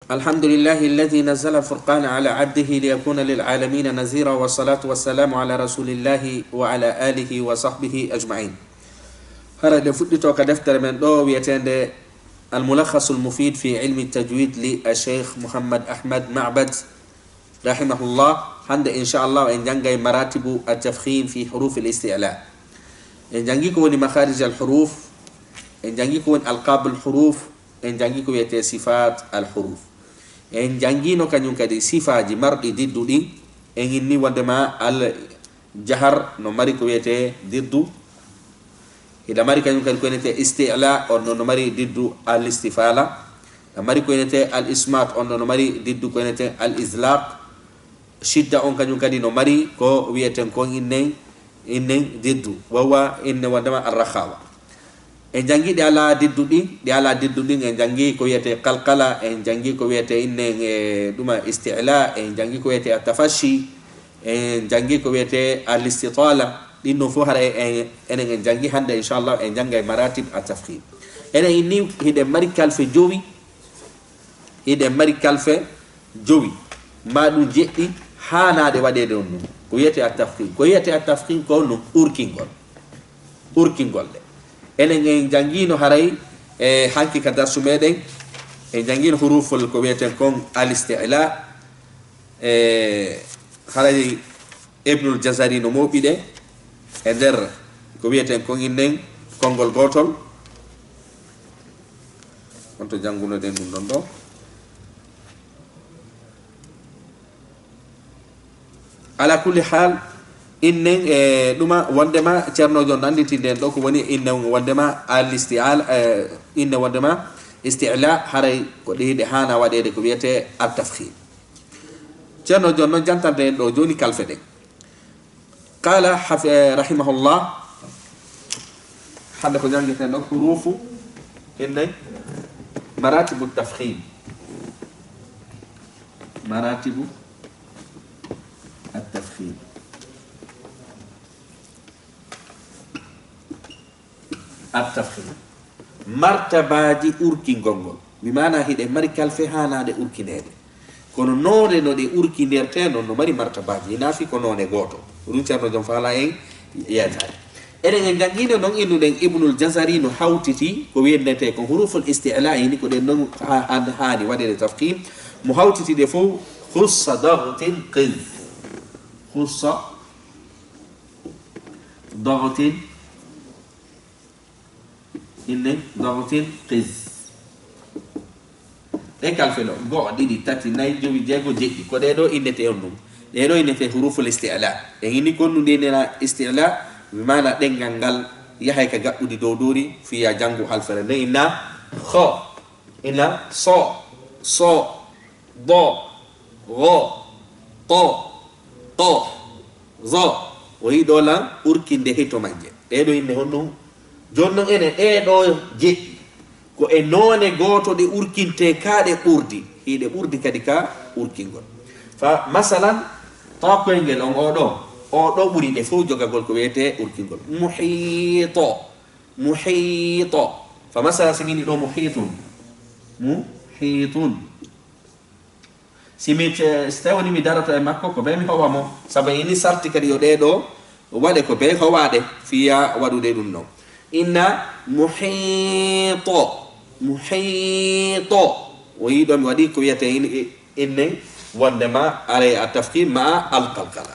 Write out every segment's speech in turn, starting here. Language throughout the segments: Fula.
الحمد لله الذي نزل الفرقان على عبده ليكون للعالمين نذيرا، والصلاة والسلام على رسول الله وعلى آله وصحبه أجمعين. هذا دفتو كدفتر من دو ويتند الملخص المفيد في علم التجويد للشيخ محمد أحمد معبد رحمه الله. عند إن شاء الله إن جنجي مراتب التفخيم في حروف الاستعلاء، إن جنجيكم مخارج الحروف، إن جنجيكم ألقاب الحروف، إن جنجيكم يتي صفات الحروف. إن جنجينو كان ينكدي صفة مرد ضد دين إن إني وندما الجهر نمري كويته ضد، إذا مري كان ينكدي كويته استعلاء أو نمري ضد الاستفالة، نمري كويته الإسمات أو نمري ضد كويته الإزلاق، شدة أون كان ينكدي نمري كو ويته كون إنن ضد وهو إن وندما الرخاوة. En jangi di ala diddudi en jangi ko yete qalqala, en jangi ko yete inne duma isti'la, en jangi ko yete atafashi, en jangi ko yete al-istitala. Dinno fo hare en jangi hande inshallah en jangay maratib at-tafkhim. Ene inni hide mari kalfe jowi, madu jeddi hanade wadede on ko yete at-tafkhim. Ko yete at-tafkhim ko no urkingol de. enen en jangino haray hanki ka darsu meden en jangino huruful ko wieten kon al-isti'la haray ibnul jazari no mobide e der ko wieten kon innen kongol gotol onto janguno den dum don do. Ala kulli hal innen duma wandema cerno jon anditi den do ko woni innen wandema al-isti'al inne wandema isti'la haray ko de hana wadede ko wiete at-tafkhim. cerno jon non jantande do joni kalfede qala rahimahullah hande ko jangete do hurufu inne maratibu at-tafkhim, maratibu at-tafkhim. التفخيم مرتباجي أوركي غونغول بمعنى هيد أمريكا في هانا دي أوركي نيدي كونو نوري نو دي أوركي نيرتين نو مري مرتباجي نافي كونو نيغوتو روتيا نو جون فالا إن ياتاي إذن نجانجينو نون إنو دين ابن الجزري نو حوتتي كو ويدنتي كو حروف الاستعلاء ني كو دين نون هاني ودي التفخيم محوتتي دي فو خص ضغط قذ، خص ضغط إنه ضغطين قز لك الفلو قو دي تاتي ناي جو بيجاكو جيكي كوديدو إنه تيونو ديدو إنه في حروف الاستعلاء إنه كونو دينا استعلاء بمعنى دنغانغال يحيك غاقو دي دودوري في جانغو حالفرن إنه خو إنه صو ضو غو طو ظو وهي دولا أوركين دي هيتو مانجي ديدو إنه هنو jonnon ene ɗeɗo jeɗɗi ko e noone goto ɗe urkinte kaɗe ɓurdi hiɗe ɓurdi kadi ka urkingol. Fa masalan takoyngel on oɗo ɓuri ɗe fof jogagol ko wiyete urkingol muhito. Fa masalan simini ɗo muhitun simi stewni mi darato e makko ko be mi howa mo saabu ini sarti kadi yo ɗeɗo waɗe ko be howaɗe fiya waɗude ɗum ɗon. inna muhito ويدوم ودي كويتين إن وندما على التفخيم مع القلقلة.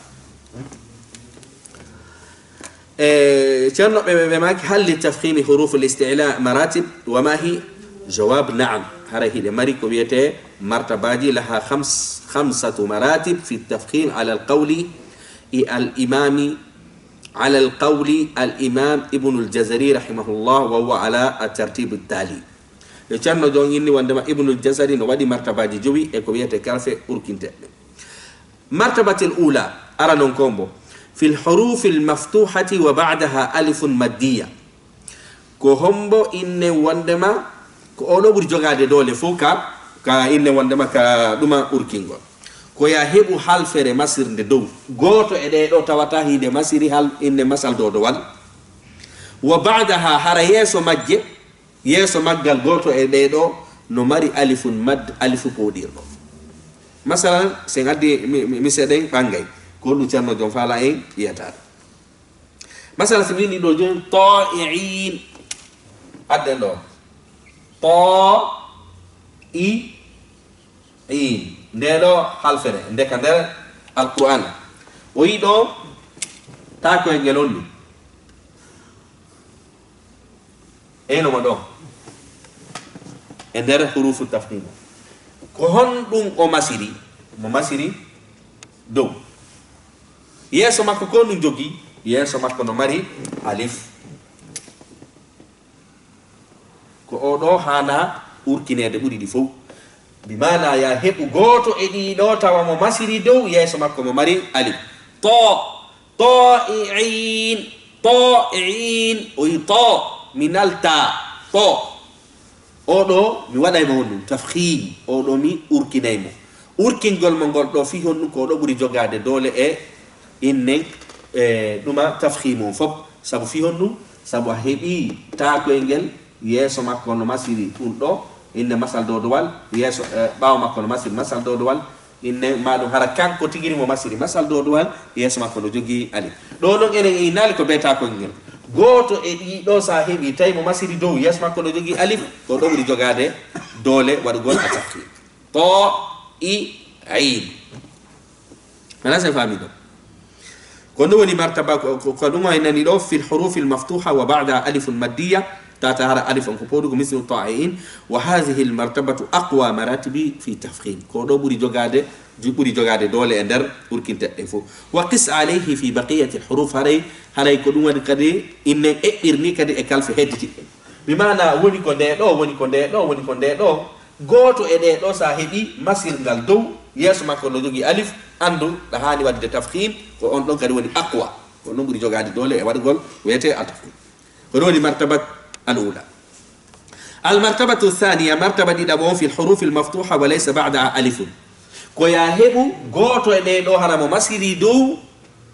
شرنا بماك هل للتفخيم حروف الاستعلاء مراتب وما هي؟ جواب نعم. هذه لمري كويته مرتباجي لها خمسة مراتب في التفخيم على القول الإمام ابن الجزري رحمه الله وهو على الترتيب التالي. يجعلنا جون إني وندما ابن الجزري نوادي مرتبة جوي إكوبية كارفة أوركينت. مرتبة الأولى أرى نونكومبو في الحروف المفتوحة وبعدها ألف مادية. كوهمبو إني وندما كأولو برجوغا دي دولي فوكا كا إني وندما كدوما أوركينغو. ko ya hebu halfere masirde dow goto e ɗeɗo tawata hide masiri hal inde masal dow wal wa ba'daha hara yeso maggal goto e ɗeɗo no mari alifun mad alifu podirɗo masalan sen addi mi seɗen ɓangay ko ɗum ceerno jom faala en yiyataɗo masalan so windi ɗo joni ta'iin adden ɗo ta'iin ndeɗo halfere ndeka nder alquran o yi ɗo takoye ngel onni enoma ɗo e nder hurufu tafnima ko honɗum o masiri mo masiri dow yeeso makko ko ɗum jogi yeeso makko no mari alif ko oɗo hana urkinede ɓuri ɗi fof bimana ya heɓu goto e ɗiɗo tawa mo masiri dow yeeso makko mo mari alif ta'iin o yi to minalta to oɗo mi waɗaymo honɗum tafkhim oɗo mi urkinaymo urkingol mo ngol ɗo fi honɗum ko ɗo ɓuri jogade dole e innen ɗuma tafkhimum fof sabu fi honɗum sabu a heeɓi takoyel ngel yeeso makko no masiri ɗum ɗo inne masal dodowal yeeso ɓawo makko no masiri masal dodowal inne maɗum hara kanko tigiri mo masiri masal dodowal yeeso makko no jogui ali ɗo ɗon enen e naali ko be takoyel ngel goto e ɗiɗo sa heeɓi tawi mo masiri dow yeeso makko no jogui alif ko ɗo ɓuri jogade doole waɗugol a tafkhim ta'iin mana sen faami ɗo ko ɗum woni martaba ko ɗum ay nani ɗo fi lhurufi lmaftuha wa bada alifun maddiya tata hara alif on ko poɗugo mislu ta'iin wa hadihi lmartabatu aqwa maratibi fi tafkhim ko ɗo ɓuri jogade doole e nder urkinteɗɗe fof wa qis alayhi fi baqiyati lhuruf haray ko ɗum waɗi kadi innen eɓɓirni kadi e kalfe hedditiɗɗe bimana woni ko nde ɗo woni ko nde ɗo woni ko nde ɗo goto e ɗe ɗo sa heeɓi masirgal dow yeeso makko no jogui alif andu ɗa hani wadde tafkhim ko on ɗon kadi woni aqwa ko ɗum ɓuri jogade doole e waɗgol wiyete al tafkhim ko ɗum woni martabat الأولى المرتبة الثانية مرتبة ديدابون في الحروف المفتوحة وليس بعدها ألف كويا هبو غوتو إدي دو هرمو مسيري دو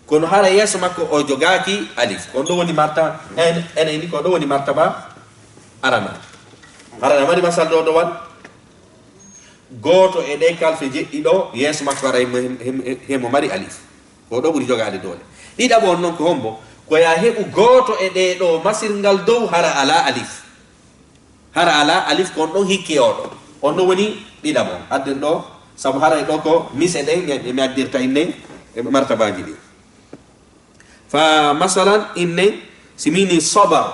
كونو هارا يسمكو أو جوغاكي ألف كون دو وني مرتبة إني كون دو وني مرتبة أرانا هارا نماني مسال دو دوان غوتو إدي كالفي جئي دو يسمكو هارا همو ماري ألف كون دو وني جوغاكي دولي ديدابون نونكو همبو ko ya heɓu goto e ɗe ɗo masirngal dow hara ala alif ko on ɗon hikki oɗo on ɗo woni ɗiɗabon adden ɗo sabu haray ɗo ko miseɗen mi addirta innen e martabaji ɗi fa masalan innen simini sobar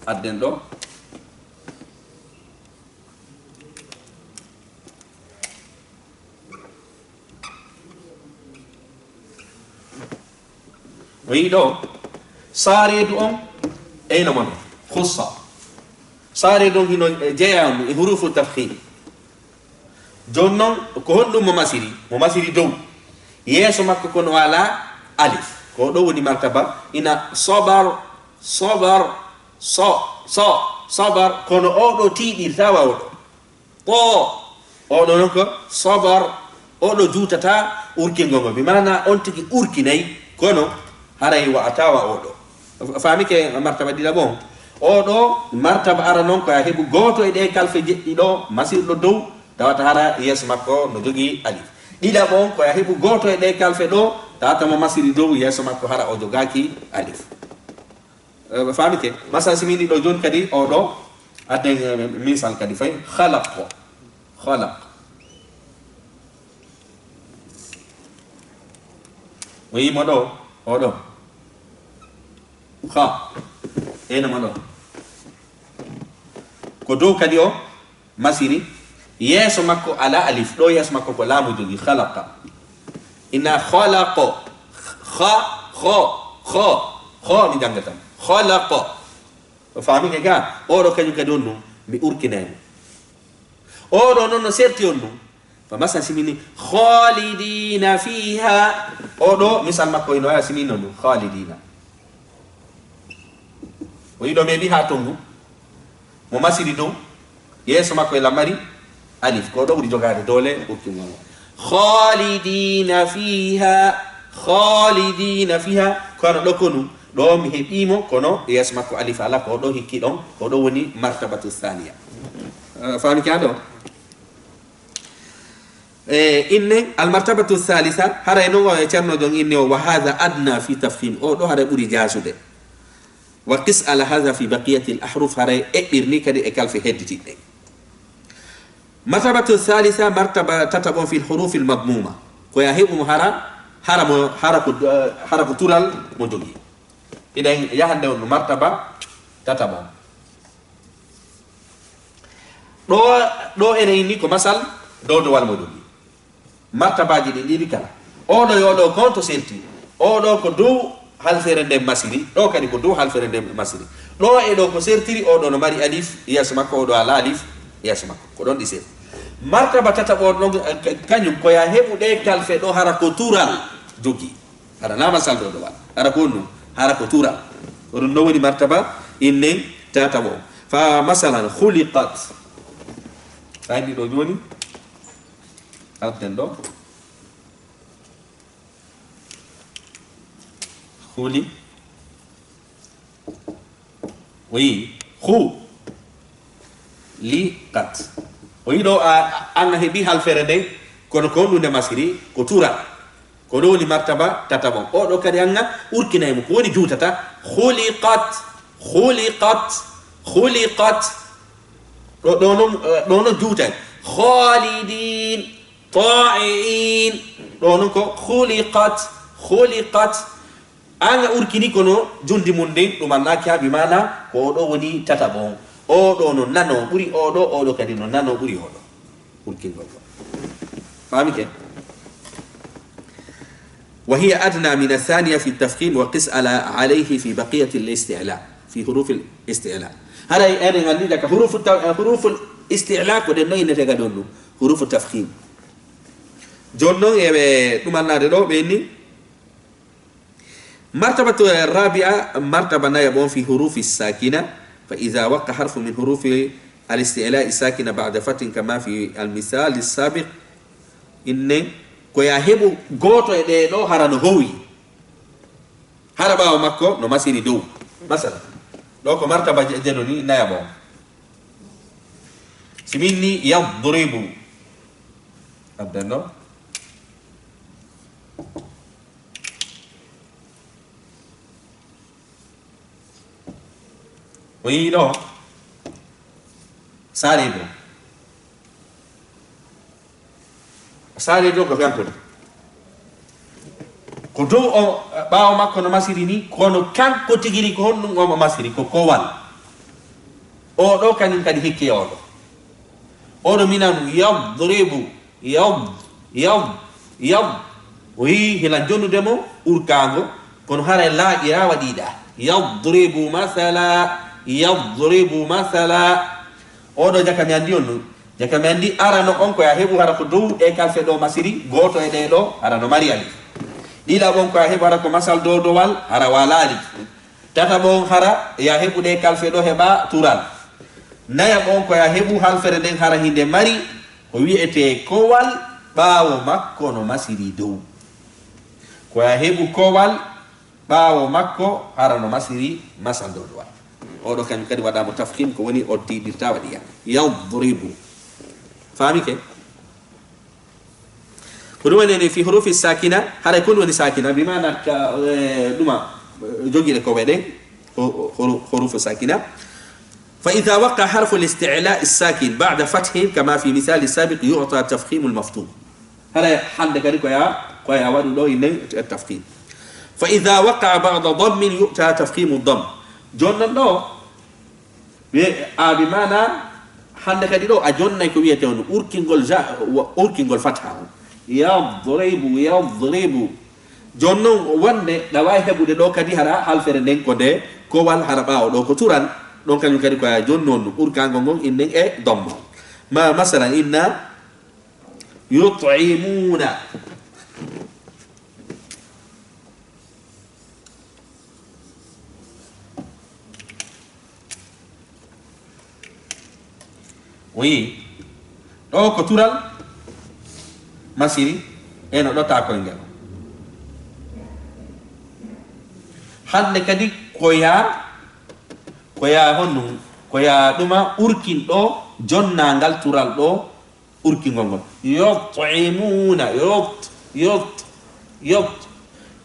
adden ɗo ويدو صاريدو اين من خصة صاريدو هنا جاء حروف التفخيم جونن كون دو مماسيري دو يسو مكو كون على الف كو دو ودي مرتبه ان صبر صبر كون او دو تيدي tawa o do non ko صبر o do jutata urkingo bi mana on tigi urkinay kono haray wa atawa oɗo faami ke martaba ɗiɗa bon oɗo martaba ara noon ko ya heɓu goto e ɗe kalfe jeɗɗiɗo masirɗo dow tawata hara yeeso makko no jogui alif ɗiɗa bon ko ya heɓu goto e ɗe kalfe ɗo tawatamo masiri dow yeeso makko hara o jogaki alif faami ke masal simini ɗo joni kadi oɗo adden misal kadi fay khalaq o yimo ɗo oɗo ha enama ɗo ko dow kadi o masiri yeeso makko ala alif ɗo yeeso makko ko laamu jogi khalaqa ina khalaqo kho mi jangata khalaqo o faami ke ga oɗo kañum kadi on ɗum mi urkinaymo oɗo noon no serti on ɗum فمثلا سميني خالدين فيها أودو مثال ما كوينو يا سمينو دو خالدين ويدو ميبي هاتونغو مماسيري دو يسو ما كوي لاماري ألف كودو ودي جوغاري دولة خالدين فيها كانو لو كونو ɗo mi heɓimo kono yeeso makko alif ala ko ɗo hikki ɗon ko ɗo woni martabatu thania fami ka ɗo inne almartabatu thalitha haray noon o e ceerno jon inni o wa hada adna fi tafhim o ɗo haray ɓuuri jasude wa qis ala hada fi baqiyati l ahruf haray eɓɓirni kadi e kalfe hedditiɗɗe martabatu thalitha martaba tata ɓon fi lhurufi lmadmuma koya heɓumo hara ko tural mo jogui iɗen yahande on no martaba tata ɓon ɗo ene inni ko masal dowdowal mo jogui martabaji ɗi ɗiɗi kala oɗo yoɗo kon to selti oɗo ko dow halfere nden masiri ɗo kadi ko dow halfere nden masiri ɗo e ɗo ko sertiri oɗo no mari alif yeeso makko oɗo ala alif yeeso makko ko ɗon ɗi serti martaba tata ɓo ɗon kañum koya heɓuɗe kalfe ɗo hara ko tural jogi hara na masal ɗo ɗowal hara ko ɗum hara ko tural ko ɗum ɗo woni martaba inne tata ɓo fa masalan khuliqat ayni ɗo joni alten ɗo huli oui khu li kat o yiɗo an heɓi halfere nde kono ko ɗum nde masiri ko tura ko ɗo woni martaba tata bon oɗo kadi anga urkinaymo ko woni juutata khuliqat khuliqat khuliqat ɗo noon juutan khalidin طائعين دونك خلقت خلقت انا urkini kono jondi mun de dum Allah ka bi mana ko do woni tata bon o do no nano buri o do kadi no nano buri o do urkin go fami ke وهي ادنى من الثانيه في التفخيم وقس عليه في بقيه الاستعلاء في حروف الاستعلاء هذا انا غني لك حروف الاستعلاء ko de noyne tega donu حروف التفخيم جونو يبي تمانا دلو بيني مرتبة الرابعة مرتبة يبون في حروف الساكنة فإذا وقع حرف من حروف الاستعلاء الساكنة بعد فتح كما في المثال السابق إن كويا هبو غوتو دو هرانو هوي هربا ومكو نو مسيري دو مثلا لو كو مرتبة جنوني نيابون سميني يضربو أبدا نو oui no sare do ko gantude ko dow o ɓawo makko no masiri ni kono kanko tigiri ko honɗum omo masiri ko kowal o ɗo kañum kadi hikki oɗo oɗo minanu yadribu yad o yi hila jonnudemo urkango kono hara laaƴira waɗiɗa yadribu masala oɗo jaka mi andi on ɗum jaka mi andi arano on koya heɓu hara ko dow ɗe kalfe ɗo masiri goto e ɗe ɗo hara no mari alif ɗiɗa ɓon koya heɓu hara ko masal dowdowal hara wala alif tata ɓon hara ya heɓu ɗe kalfe ɗo heɓa tural naya ɓon koya heɓu halfere nden hara hinde mari ko wiyete kowal ɓawo makko no masiri dow koya heɓu kowal ɓawo makko hara no masiri masal dowdowal oɗo kañum kadi waɗamo tafhim ko woni o tiɗirta waɗiya yadribu fami ke ko ɗum waneni fi hurufi sakina haɗa kon woni sakina bimana ɗuma joguiɗe ko weɗen hurufu sakina فإذا وقع حرف الاستعلاء الساكن بعد فتح كما في مثال السابق يعطى تفخيم المفتوح هذا حد كده كويا ودو التفخيم فإذا وقع بعد ضم يؤتى تفخيم الضم جون دو بمعنى حد كده دو أجون كوية تون أوركينغول فتحة يضرب جون وند دواي هبو دو كدي هرا حال فرندين كده كوال هرباو دو كتوران دون كان يكري كويا جون نون أوركينغول إنن ضم ما مثلا إن يطعمون oui ɗo ko tural masiri eno ɗo ta koye ngel hande kadi koya honno koya duma urkin do jonnangal tural do urkingol ngol yut'imuna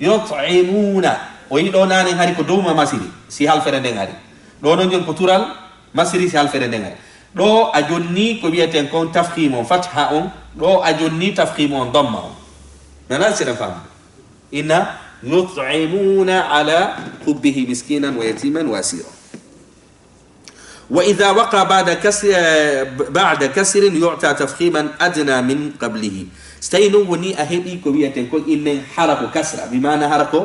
yut'imuna o yido nane hari ko dowma masiri si halfere nden hari do non jon ko tural masiri si halfere nden hari do a jonni ko wieten kon tafkhim on fatha on do a jonni tafkhim on damma on nana sira fam inna yut'imuna ala hubbihi miskinan wa yatiman wa asira وإذا وقع بعد كسر يعطى تفخيما أدنى من قبله ستينو وني أهدي كويتين كو إن حركو كسر بمعنى حركو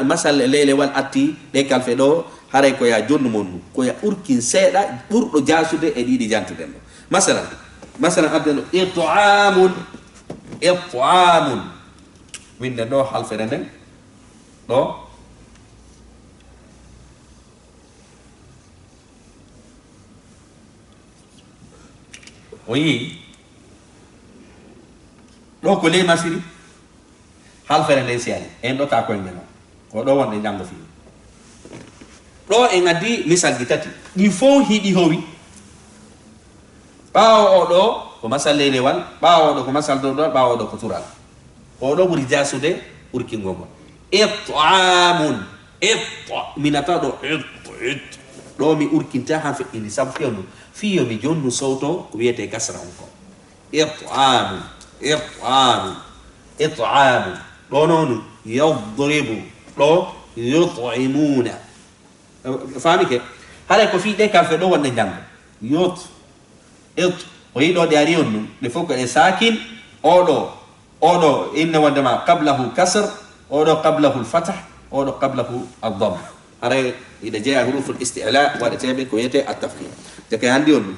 مثل الليل والأتي لكال فدو حركو يا جون مونو كو يا أركين سيدا برد جاسو دي إدي دي جانتو دي مثلا أبدأ إطعام من دو حرف رنن دو oyi do ko le masiri hal fere le siali en do ta ko ngeno ko do wonde jango fi do en adi misal gitati di fo hidi howi bawo do ko masal le wal bawo do ko masal do bawo do ko tural o do buri jasude urki ngomo it'amun minata do do mi urkinta ha fe ini sabfionu fiyo mi jonnu sawto ko wiyete kasra on ko it'am do non yadribu do yut'imuna fami ke hala ko fi de ka fe do wonde jang o yido de ari on de foko e sakin odo inna wandama qablahu kasr odo qablahu al-fath odo qablahu ad-dhamm are ida jaa huruf al-isti'la wa tabi ko yete at-tafkhim jake handi on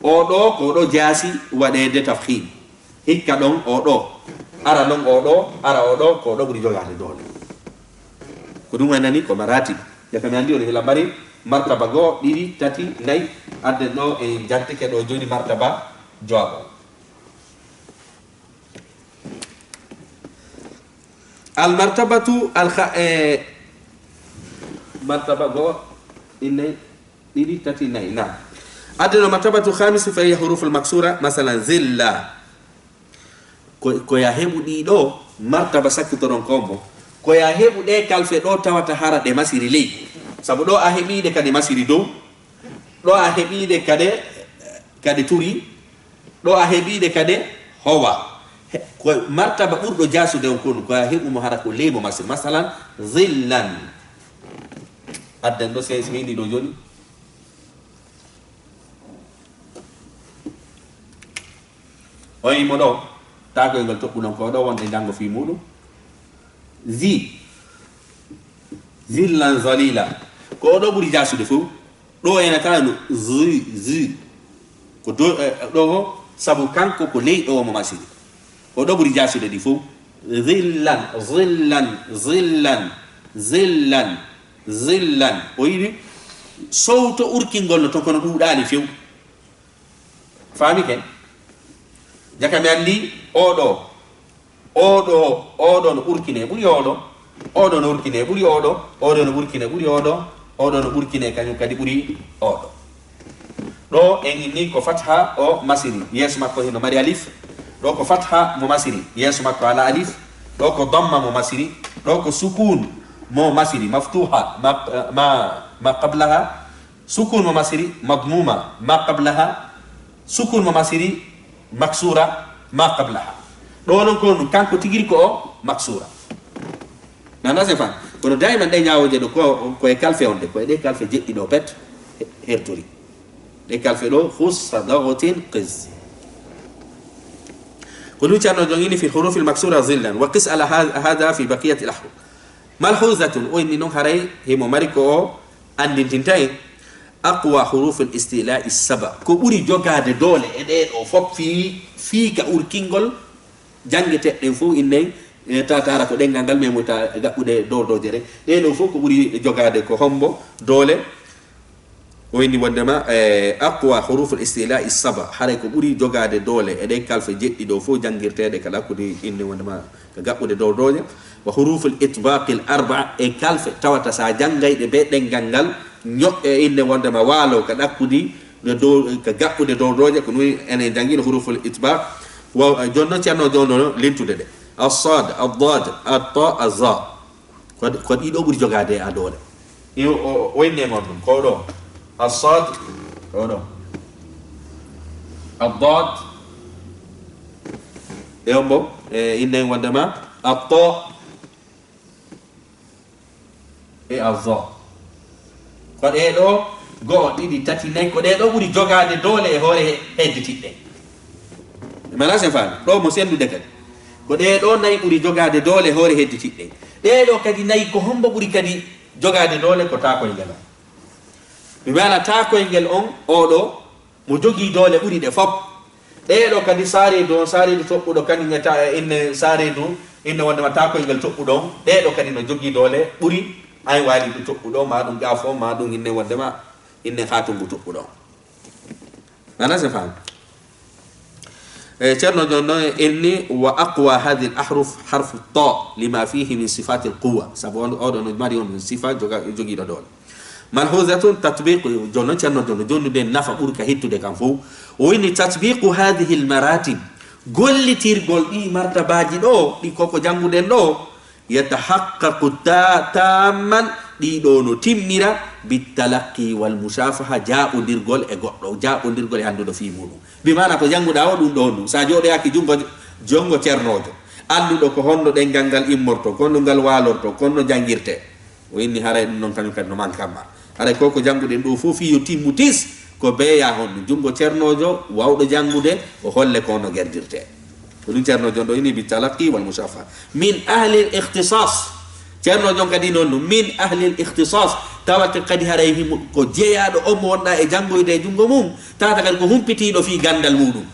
odo ko do jasi wade de tafkhim hikka don odo ara don odo ko do buri jogade do ko dum wanani ko marati jake handi on hila bari martaba go didi tati nay adde do e jante ke do joni martaba joabo al martabatu martaba go inay didi tati nay na adno martabatu khamis fa hiya huruf al maksura masalan zilla ko ya hebu di do martaba sakito don kombo ko ya hebu de kalfe do tawata hara de masiri ley sabu do a hebi de kade masiri do a hebi de kade turi do a hebi de kade howa ko martaba burdo jasude on ko ya hebu mo hara ko lebo masir masalan zillan adden do sey mi do joni oyi mo do tago ngal tokkunon ko do wonde jango fi mudum zillan zalila ko do buri jasude fu do ena kanu zi ko do sabu kanko ko ley do mo masiri ko do buri jasude di fu zillan oyi sowto urkingol no to kono duudani few fami ken jakami andi odo no urkine buri odo no urkine buri odo no urkine buri odo no urkine kanyum kadi buri odo do en inni ko fatha o masiri yes makko hino mari alif do ko fatha mo masiri yes makko ala alif do ko damma mo masiri do ko sukun mo masiri maftuha ma qablaha sukun mo masiri madmuma ma qablaha sukun mo masiri maksura ma qablaha do non ko kanko tigiri ko maksura nana se fa kono dayman de nyaawoje do ko e kalfe onde ko e de kalfe jeddi do pet hertori de kalfe do khussa daghatin qiz كل وجه جوني في الحروف المكسورة ظلا وقس على هذا في بقية الأحرف ملحوظة وإن نهري هي مماركو أن تنتهي أقوى حروف الاستيلاء السبع كبوري جوكا دولة إدين أو فوق في كأوركينغول جانجة تنفو إنين تاتارا كو دين غانغال ميموتا غاكودي دو جيري دين أو فوق كبوري جوكا دي كو همبو دولة وين ودما اقوى حروف الاستيلاء السبع حركه بري جوغاده دوله e de kalfe jeddi do fo jangirtede kala ko de inde wondema ka gabbude dow doje wa huruf al itbaq al arba'a e kalfe tawata sa jangayde be dengal ngal inde wondema walo ka dakkudi do ka gabbude dow doje ko noy ene jangino huruf al itbaq wa jonno cerno jonno lintude de as-sad ad-dad at-ta az-za ko di do buri jogade a dole io wenne mon ko do الصاد الضاد يومو إنه وندما الطاء الظاء قد إيدو قد إيدي تاتيني قد إيدو بودي جوغا دي دولة هوري هيدي تيتني ما لازم فعل رو مسيان دو دكت قد إيدو ناي بودي جوغا دي دولة هوري هيدي تيتني إيدو كدي ناي كوهمبو بودي كدي جوغا دي دولة كتاكو يجانا bimana ta ko engel on odo mo jogi dole buri de fop e do kadi sare do toppudo kadi nyata in sare do inno wonde ta ko engel toppudo de do kadi no jogi dole buri ay wali do toppudo ma dum gafo ma dum inne wonde ma inne khatu bu toppudo ana se fam cerno jonno inni wa aqwa hadhihi al-ahruf harf at-ta lima fihi min sifat al-quwwa sabon odo no mari on sifa jogi do dole ملحوظة تطبيق جونو تشانو جونو دين نفع بوركا هيتو دي كان فو وين تطبيق هذه المراتب قول لي تير قول إيه مرتباجي دو دي كوكو جانغو دين دو يتحقق تاما دي دونو تيميرا بالتلقي والمشافهة جاء دير قول اغو جاء دير قول هاندو دو في مونو بمعنى كو جانغو داو دون دونو ساجو دي اكي جونغو تيرنوجو andu do ko hondo den gangal immorto kono ngal walorto kono jangirte o inni haray non kanyum kan no man kamba haray koko jangude do fofi yo timmutis ko beya hon jungo cernojo wawdo jangude o holle kono gerdirte ko dum cernojo do ini bi talaqi wal musafa min ahli al ikhtisas cernojo kadi non min ahli al ikhtisas tawata kadi haray ko jeyaado o mo wonda e jangoyde jungo mum tata kadi ko humpiti do fi gandal mudum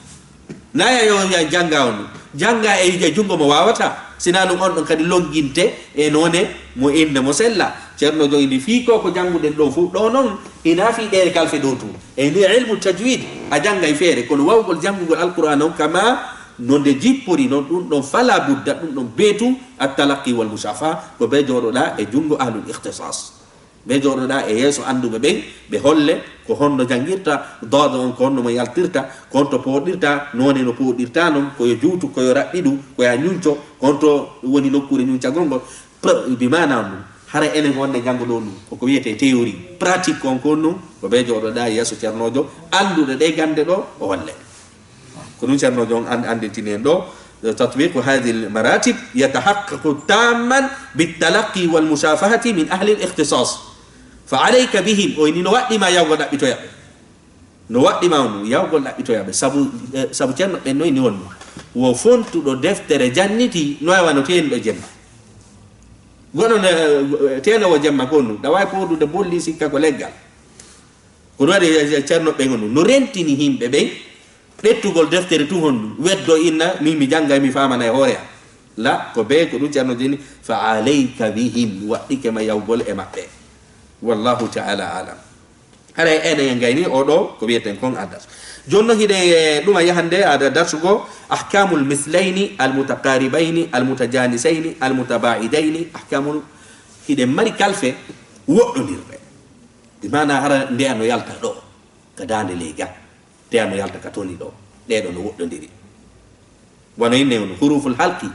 naya yo ya janga on janga e jungo mo wawata sinanu on don kadi longinte e none mo inde mo sella cerno joyndi fi ko jangude do fu do non ina fi dere kalfe do tu e ni ilmu tajwid a janga e fere kono wawgol jangugol alquran on kama nonde jippori non dum don fala budda dum don betu at-talaqi wal musafa ko be jododa e jungo ahlul ikhtisas be jododa e yeso anduɓe ɓen ɓe holle ko honno jangirta doodo on ko honno mo yaltirta konto poɗirta none no poɗirta non koyo juutu koyo raɓɓiɗu koya ñunco konto woni nokkure ñuncagol ngol bi mana on hara enen wonde jangoɗo ɗum koko wiyete théorie pratique on kon ɗum ko ɓe joɗoɗa yesso ceernojo anduɗe ɗe gande ɗo o holle ko ɗum ceernojo on andintini en ɗo تطبيق هذه المراتب يتحقق تاما بالتلقي والمشافهة من أهل الاختصاص فعليك بهم وإن نوأدي ما يوغل لأبتويا نوأدي ما يوغل لأبتويا سابو تيرنا بأنه نون وفونتو دو دفتر جانتي نوأي وانوتين دو جنة gono teno wo jamma konu da way podu de bolli sikka ko leggal ko wadi cerno be ngonu no rentini himbe be dettugol deftere tu hondu weddo inna mi janga mi famana e hoore la ko be ko dum cerno dini fa alayka bihim wa ikama yawgol e mabbe wallahu ta'ala alam hare ene ngayni odo ko wieten kon adas jonno hide duma yahande ada darsugo ahkamul mithlaini almutaqaribaini almutajanisaini almutabaidaini ahkamul hide mari kalfe wodondirbe di mana hara ndeano yalta do kadande lega ndeano yalta katoni do dedo no wodondiri wana inne on huruful halqi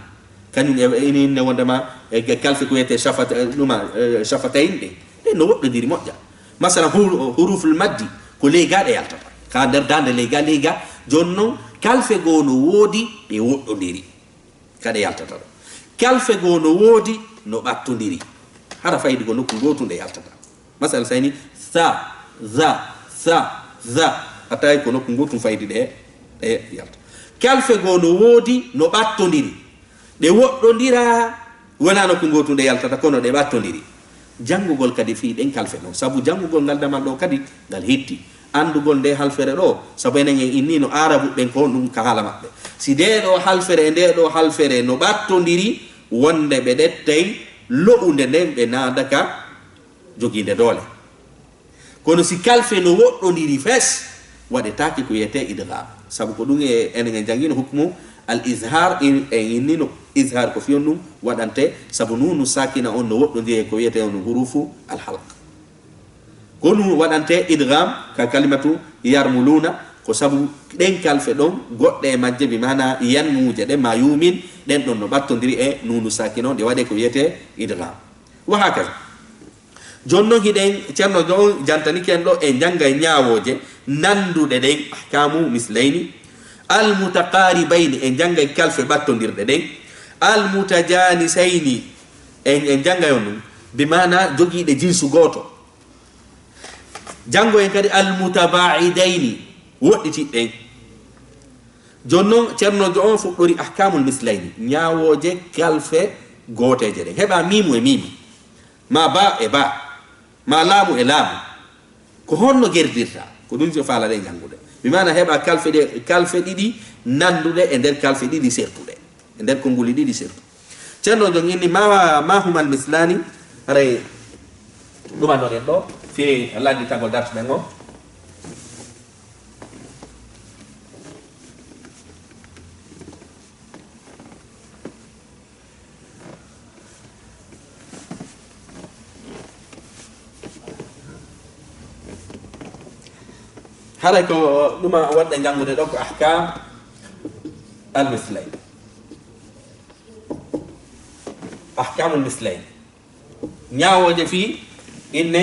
kanyum inne wondama e kalfe ko yete shafata duma shafatayn de no wodondiri mojja masala huruful maddi ko lega de yalta ka der dande lega jonno kalfe gono wodi be woddondiri kada yaltata kalfe gono wodi no battondiri hara faydi go nokku gotunde yaltata masal sayni sa za atay ko nokku gotum faydi de yalta kalfe gono wodi no battondiri de woddondira wala nokku gotunde yaltata kono de battondiri jangugol kadi fi den kalfe non sabu jangugol ngal damal do kadi dal hetti andugol de halfere do sabu enen inni no arabu ben ko dum ka hala mabbe si de do halfere no battondiri wonde be dettay lo'unde den be nadaka joginde dole kono si kalfe no woɗɗodiri fes waɗetake ko wiyete idgham sabu ko ɗum enen jangino hukmu al izhar inni no izhar ko fiyon ɗum waɗante sabu nunu sakina on no woɗɗodiri ko wiyete on hurufu al halq ko ɗum waɗante idgham ka kalimatu yarmuluna ko sabu ɗen kalfe ɗon goɗɗe e majje bi mana yanmuje ɗen ma yumin ɗen ɗon no ɓattodiri e nunu sakina on ɗe waɗe ko wiyete idgham wa hakaza jonno hiɗen ceerno jo jantani ken ɗo e janga e ñaawoje nanduɗe ɗen ahkamu mislayni almutaqaribayni e janga e kalfe ɓattodirɗe ɗen almutajanisayni en janga yon ɗum bi mana jogiiɗe jinsu goto jango en kadi almutabaidaini woɗɗitiɗɗen jonnon ceerno jo on fuɗɗori ahkamul mislayni ñaawoje kalfe goteje ɗen heɓa mimu e mimu ma ba e ba ma laamu e laamu ko honno gerdirta ko ɗum so faala ɗe janngude mi mana heɓa kalfe ɗiɗi nanduɗe e nder kalfe ɗiɗi sertuɗe e nder konnguli ɗiɗi sertu ceerno jon inni ma humal mislani haray ɗumanoɗen ɗo fi landitagol dartuɗen o haray ko ɗuma waɗɗa janngude ɗo ko ahkam almislain ahkamul mislain ñaawoje fi inne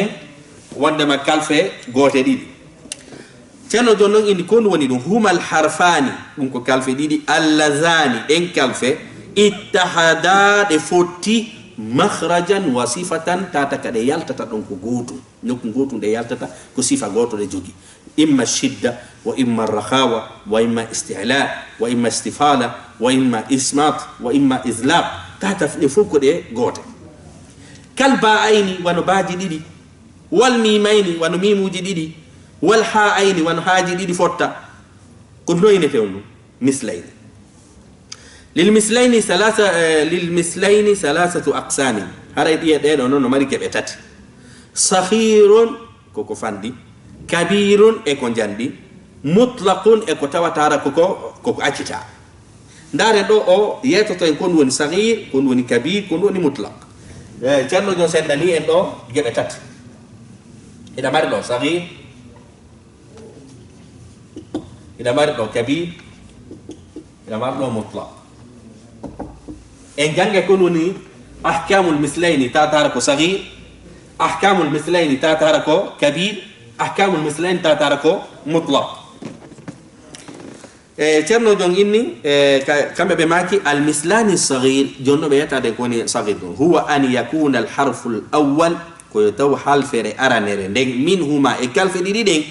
wondema kalfe goote ɗiɗi ceerno jon noon indi ko ndu woni ɗum humal harfani ɗum ko kalfe ɗiɗi allazani ɗen kalfe ittahada ɗe fotti mahrajan wa sifatan tata ka ɗe yaltata ɗon ko gootum nokku gootum ɗe yaltata ko sifa gooto ɗe jogi imma shidda wa imma rakhawa wa imma istihla wa imma istifala wa imma ismat wa imma islab tata ɗe fof ko ɗe goote kal ba ayni wano baaji ɗiɗi wal mimayni wano mimuji ɗiɗi wal ha ayni wano haaji ɗiɗi fotta ko noynete on ɗum mislayni lilmislayni salasatu aqsamin haray ɗiye ɗeɗo noon no mari geɓe tati sahirun koko fandi kabirun e ko jandi mutlaqun e ko tawatara koko accita ndaren ɗo o yetoto en kon woni sahir kon woni kabir kon woni mutlaq ceerno jon sendani en ɗo geɓe tati ina mari ɗo sahir ina mari ɗo kabir ina mari ɗo mutlaq en jange kon woni ahkamul mislayni tatara ko sahir ahkamul mislayni tatara ko kabir ahkamul mislayni tatara ko mutlaq ceerno jon inni kamɓe ɓe maki almislani sahir jonno ɓe yettade ko woni sahir ɗum huwa an yakuna alharfu l awwal koyo taw halfere aranere nden min huma e kalfe ɗiɗi ɗen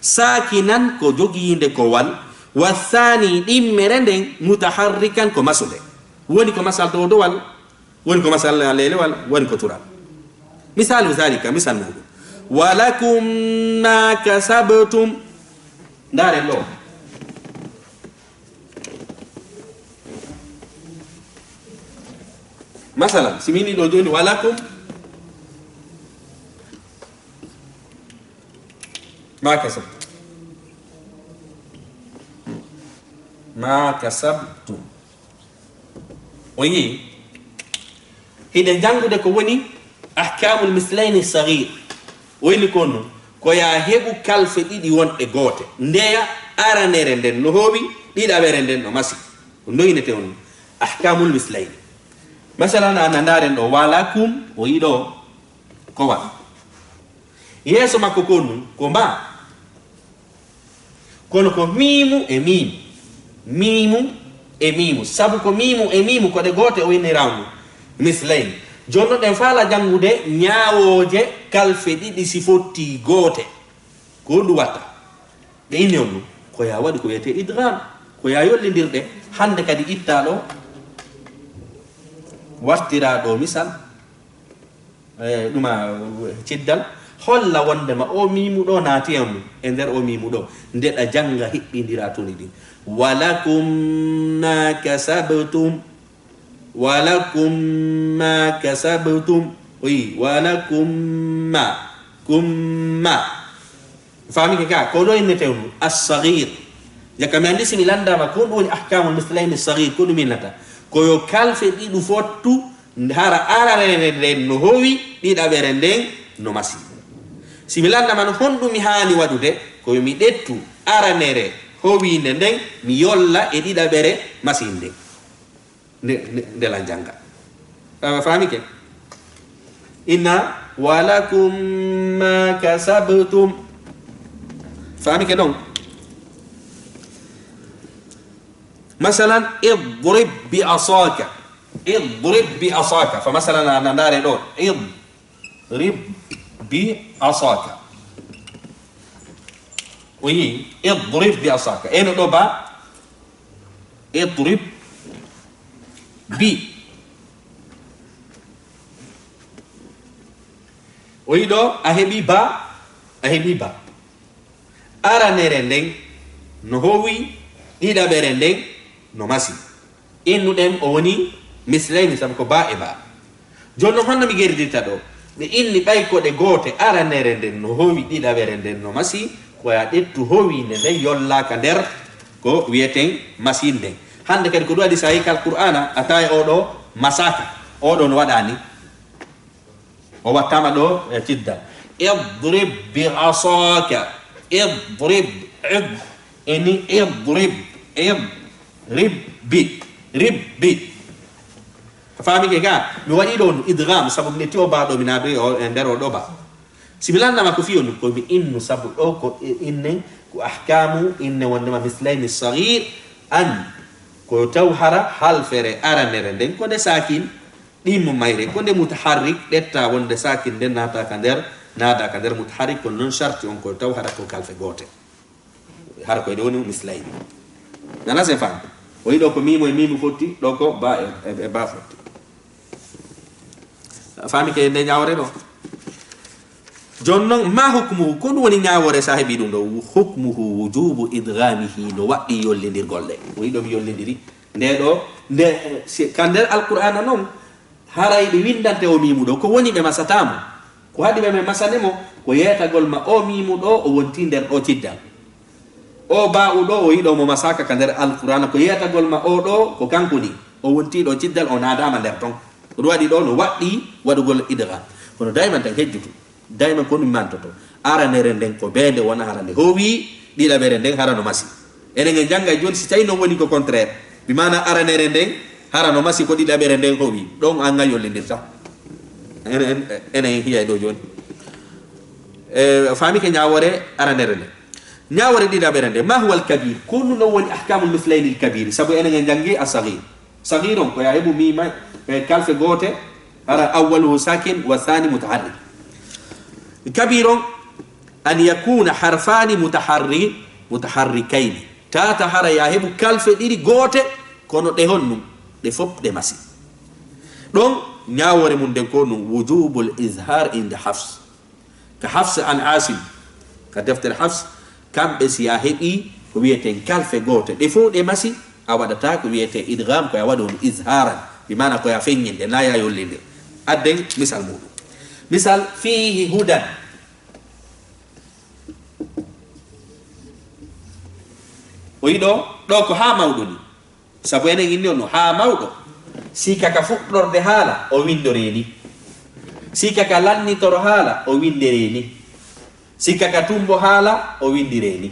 sakinan ko jogiinde ko wal wa thani ɗimmere nden mutaharrikan ko masude woni ko masal dow dowal woni ko masal lelewal woni ko tural misalu zalika misal muɗum walakum ma kasabtum ndaren ɗo masalan simini ɗo joni walakum ma kasabtum ma kasabtum o yi hiɗen janngude ko woni ahkamul mislayni sahir woni kon noon ko ya heɓu kalfe ɗiɗi wonɗe goote ndeya aranere nden no hooɓi ɗiɗaɓere nden no masi ko noynete on ahkamul mislayni masalan ana ndaren ɗo walakum o yiɗo ko wat yeeso makko kon ɗum ko mba kono ko mimu e mimu mimu e mimu sabu ko mimu e mimu koɗe goote o winni rawdu mislayni jonno ɗen faala janngude ñaawoje kalfe ɗiɗi si fotti goote ko ɗum watta ɓe inni on ɗum ko ya waɗi ko wiyete idgham ko ya yollidirɗe hande kadi itta ɗo wartira ɗo misal ɗuma ciddal holla wondema o mimu ɗo naati en ɗum e nder o mimu ɗo ndeɗa janga hiɓɓidira toni ɗin walakum ma kasabtum walakum ma kasabtum oui walakum ma kumma fami ke ka ko do inne tewnu as-saghir jaka mi andi simi landama ko ɗum woni ahkamul mislaini as-saghir ko ɗum innata koyo kalfe ɗiɗu fottu hara ararere nden no howi ɗiɗaɓere nden no masi simi landama no honɗum mi haani waɗude koyo mi ɗettu aranere howinde nden mi yolla e ɗiɗaɓere masinde ndela janga fami ke inna walakum ma kasabtum fami ke ɗon مثلا اضرب بعصاك اضرب بعصاك فمثلا انا داري دون اضرب بعصاك وي اضرب بعصاك اين دوبا اضرب بي وي دو اهبي با ارا نيرندين نهوي ida berendeng no masi innu dem o woni mislaini sam ko ba e ba jonno honno mi gerdirta do be inni bay ko de gote aranere nden no howi dida berenden no masi ko ya dettu howi ne de yolla ka der ko wieten masinde hande kadi ko do adi sahi kal qur'ana atay o do masaka o do no wadani o wattama do tidda idrib bi asaka idrib ini ribbi fami ke ga mi wadi don idgham sabu ne to ba do minabe o ndero do ba sibilanna ma ko fi on ko mi innu sabu do ko inne ko ahkamu inne wonde ma mislaini saghir an ko tawhara hal fere aranere den ko de sakin dimmo mayre ko de mutaharrik detta wonde sakin den nata ka der mutaharrik ko non sharti on ko tawhara ko kalfe gote har ko doni mislaini nana se fam o yido ko mimo e mimo fotti do ko ba e ba fotti fami ke de nyawre do jonnon ma hukmu ko woni nyawore sahibi dum do hukmuhu wujubu idghamihi no wadi yollindir golle o yido mi yollindiri nde do nde kander alquran non haray be windante o mimu do ko woni be masatamo ko hadi be masanemo ko yeta gol ma o mimu do o wonti nder do tiddal o ba o do o yido mo masaka ka nder alquran ko yeta gol ma o do ko kankuni o wonti do tiddal o nadama nder ton ko wadi do no waddi wadugol idgham kono dayman tan hejjutu dayman ko dum mantoto aranere nden ko bende wona harande howi dila bere nden harano masi enen en janga joni si tay no woni ko contraire bi mana aranere nden harano masi ko dila bere nden howi don an ngayo lendirta enen hiya do joni fami ke nyawore aranere nden nyawore dila bere nden ma huwa al kabir kullu no woni ahkamul mislayn al kabir sabu enen en jangi asghir saghiron ko ya hebu mima kalfe gote ara awwaluhu sakin wa thani mutaharrik كبير أن يكون حرفان متحركين تاتحر ياهب كالف ديري غوتة كونو دهونو دفوب دمسي دون نياوري من دكونو وجوب الإظهار عند حفص كحفص عن عاصم كدفتر حفص كم بس ياهبي ويتن كالف غوتة دفوب دمسي أودتا ويتن إدغام كيودون إظهارا بمعنى كيا فينين دنايا يولين أدن مثال مولو مثال فيه هدى ويدو دوكو ها مودوني سابو enen indi on ha mawdo sika ka fuddorde hala o windoreni sika ka lanni toro hala o windereni sika ka tumbo hala o windireni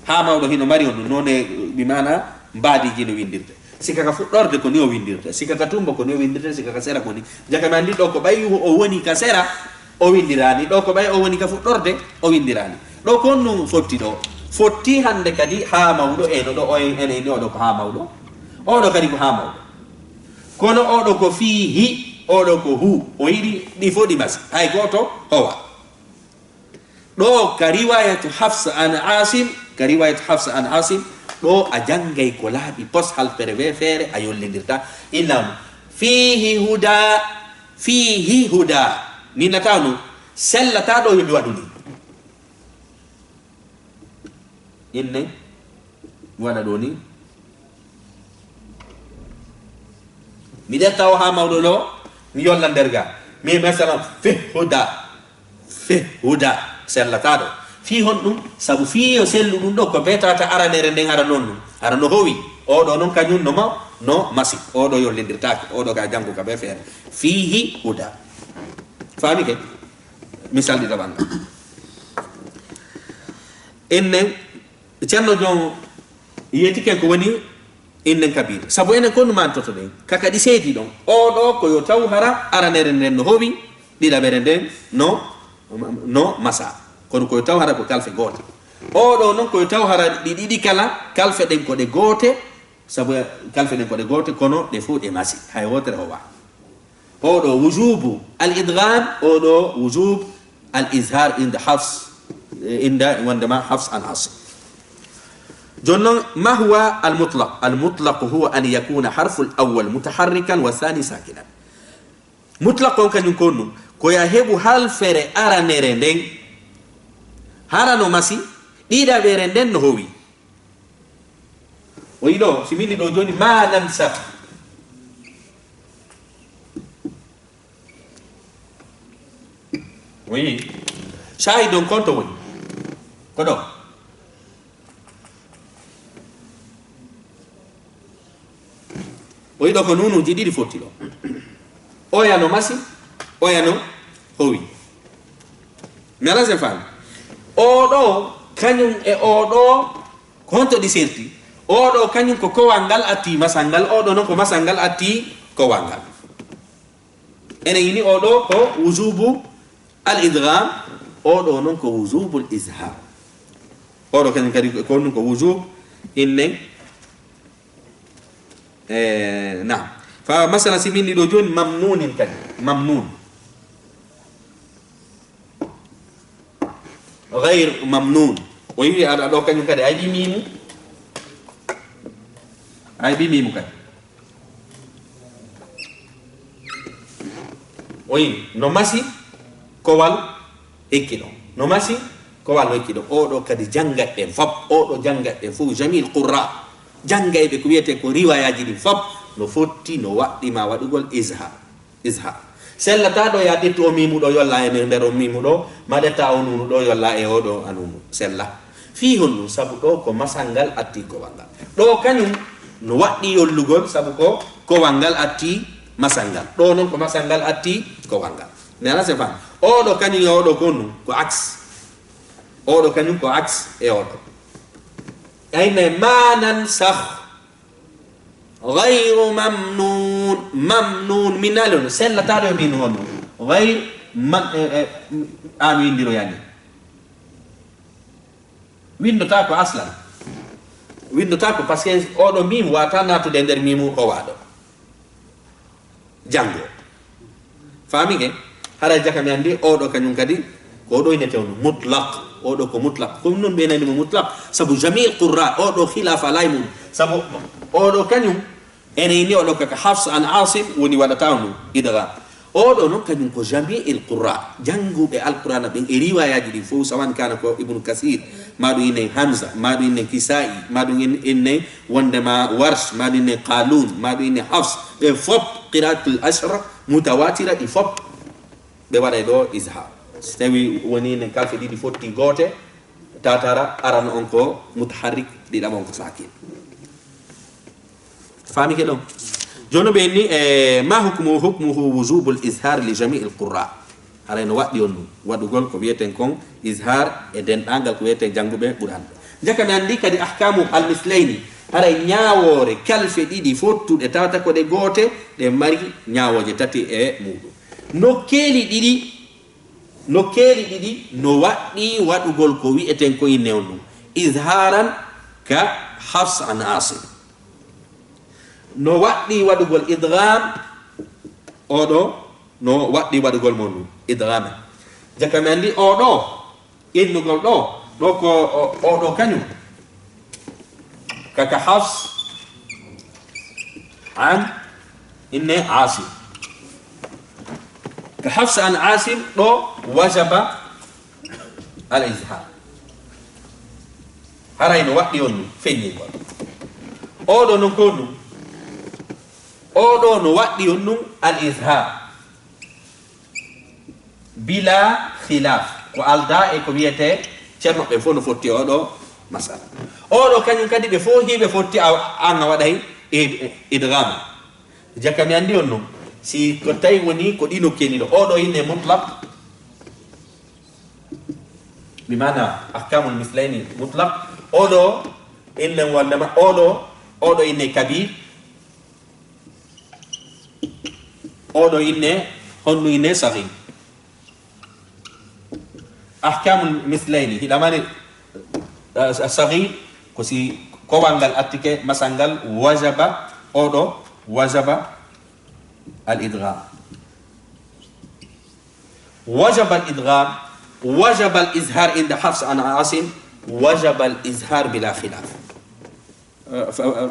ha mawdo hino mari on none bi mana mbadi jino windirde sika ka fuddorde ko ni o windirde sika ka tumbo ko ni o windirde sika ka sera ko ni jaka mandi do ko bay o woni ka sera o windirani do ko bay o woni ka fuddorde o windirani do ko non fotti do fotti hande kadi ha mawdo eno do o ene ni o do ko ha mawdo o do kadi ko ha mawdo kono o do ko fihi o do ko hu o yidi di fodi bas hay goto howa do ka riwayatu hafs an asim ka riwayatu hafs an asim do a jangay ko laabi pos hal perve fere a yollindirta illam fihi huda ni natanu sellata do yobi waduni inne wala doni mi detta o ha mawdo lo mi yollanderga mi mesela fi huda sellata do fi hon sabu fi yo sellu dum do ko betata aranere nden ara non ara no howi o do non kanyum no masi o do yo lendirtaake o do ga jangu ka be fer fihi huda fami ke misal di daban enne cerno jon yeti ken ko woni innen kabir sabu enen ko man toto den kaka di seedi don o do ko yo taw hara aranere nden no howi dida bere nden no masa kono ko taw hara ko kalfe gote o do non ko taw hara didi kala kalfe den ko de gote sabu kalfe den ko de gote kono de fu de masi hay wotere o wa o do wujubu al idgham o do wujub al izhar inda hafs inda wandama hafs an asl جنون ما هو المطلق المطلق هو أن يكون حرف الأول متحركا والثاني ساكنا مطلق كان يكون كويا هبو هل فر أرى نرندين هرا نمسي إذا برندين نهوي ويلو سميني دو جوني ما ننسخ وي شاهد كنت وي كدو oyido ko nunu jididi fotilo oya no masi oya no howi mala se fam odo kanyum e odo konto di serti odo kanyum ko kowangal ati masangal odo non ko masangal ati kowangal ene yini odo ko wujubu al idgham odo non ko wujubu al izhar odo kanyum kadi ko non ko wujub inne نعم فمثلا سيمين لي دون ممنون كان ممنون غير ممنون ويجي على لو كان كده اي بي ميم كان وي نوماسي كوال اكيدو نوماسي كوال اكيدو او دو كدي جانغات دي فاب او دو جانغات دي فو جميل قراء jangay be ko wiete ko riwayaji di fop no fotti no waddi ma wadugol izhar sellata do ya detto mimu do yolla e nder mimu do madeta onunu do yolla e odo anunu sella fi honu sabu do ko masangal atti ko wangal do kanyum no waddi yollugol sabu ko wangal atti masangal do non ko masangal atti ko wangal nela se fam odo kanyum odo konu ko aks odo kanyum ko aks e odo أين ما ننسخ غير ممنون من لون سلا تعالوا من هون غير آمين ديرو يعني وين نتاكو أصلا وين نتاكو باسكو أودو ميم واتانا تو دندر ميمو أوادو جانجو فاهمين كي هذا جاكا مياندي أودو كنيون كدي كودو ينتهون مطلق odo ko mutlaq kum non benani mo mutlaq sabu jamil qurra odo khilafa laymun sabu odo kanyum ene ni odo ka hafs an asim woni wada tawnu idra odo non kanyum ko jamil qurra jangube alquran ben e riwayaji di fu sawan kana ko ibnu kasir madu ine hamza madu ine kisai madu ine wondema warsh madu ine qalun madu ine hafs be fop qiraatul ashra mutawatira di fop be wada do izhar stawi woni ne kalfe didi fotti gote tatara aran on ko mutaharrik di dam on ko sakin fami ke dum jono be ni ma hukmuhu wujubul izhar li jami' al qurra ala no waddi on wadugol ko wieten kon izhar e den dangal ko wieten jangube quran jaka nandi kadi ahkamu al mislaini ara nyaawore kalfe didi fottude tata ko de gote de mari nyaawoje tati e mudu nokkeli didi no waddi wadugol ko wi'eten ko inne on izharan ka hafs an asim no waddi wadugol idgham odo no waddi wadugol mon idgham jakamandi odo innugol do ko odo kanyu ka hafs an inne asim كحفص عن عاصم دو وجب الإزهار هراي نو وقت يونو فيني بول أودو نكونو أودو نو وقت يونو الإزهار بلا خلاف وألدا إكوبيته ceerno ɓe fof no fotti oɗo masala oɗo kañum kadi ɓe fof hiɓe fotti an a waɗay idgam jakka mi andi on ɗum si ko tawi woni ko ɗino keniɗo oɗo inne mutlaq bimana ahkamul mislaini mutlaq oɗo inne wallema oɗo inne kabir oɗo inne honno inne sahih ahkamul mislaini hiɗamani sahih ko si kowal ngal attike masal ngal wajaba oɗo wajaba al idgham wajaba al idgham wajaba al izhar inda hafs an asim wajaba al izhar bila khilaf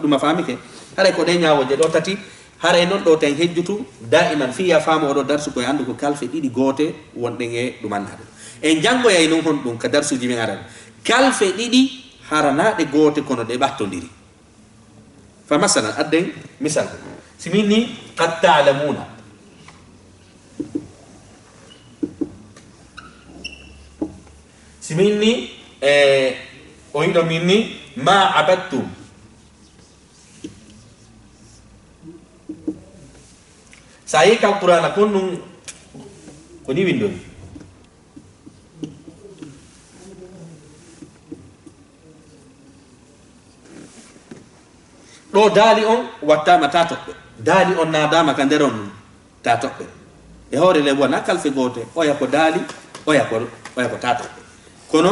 ɗum a faami ke haray ko ɗe ñawoje ɗo tati haray noon ɗo ten hejjutu daiman fiya faama oɗo darsu koye anndu ko kalfe ɗiɗi goote wonɗen e ɗumannaɗum en janngoyay noon hon ɗum ka darsuji men aran kalfe ɗiɗi haranaɗe goote kono ɗe ɓattodiri fa masalan adden misal simin ni qad ta'lamuna simin ni o yiɗo min ni ma abadtum sa yi kal qur'ana kon ɗum ko ni windoni ɗo daali on wattama ta toɓɓe daali on nadama ka nder on ta toɓɓe e hoore le wona kalfe goote oya ko daali oya ko ta toɓɓe kono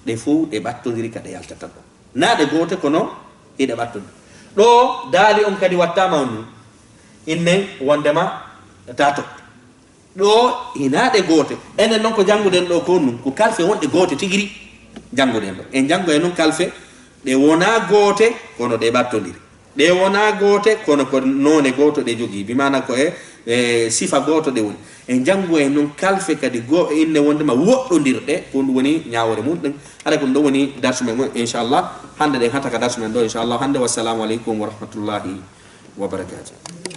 ɗe fuu ɗe ɓattodiri ka ɗe yaltata ɗo na ɗe goote kono iɗe ɓattodiri ɗo daali on kadi wattama on ɗum inne wondema ta toɓɓe ɗo hinaɗe goote enen noon ko jannguɗen ɗo ko num ko kalfe wonɗe goote tigiri jannguɗen ɗo en janngo e noon kalfe ɗe wona goote kono ɗe ɓattodiri ɗe wona goote kono ko none gooto ɗe jogii bimana ko e sifa gooto ɗe woni en janngo e noon kalfe kadi inne wondema woɗɗodirɗe ko ɗum woni ñawore mum ɗum haɗa ko ɗum ɗo woni darsu men inchallah hande ɗen hata ka darsu men ɗo inchallah hande wassalamu aleykum wa rahmatullahi wa barakatuh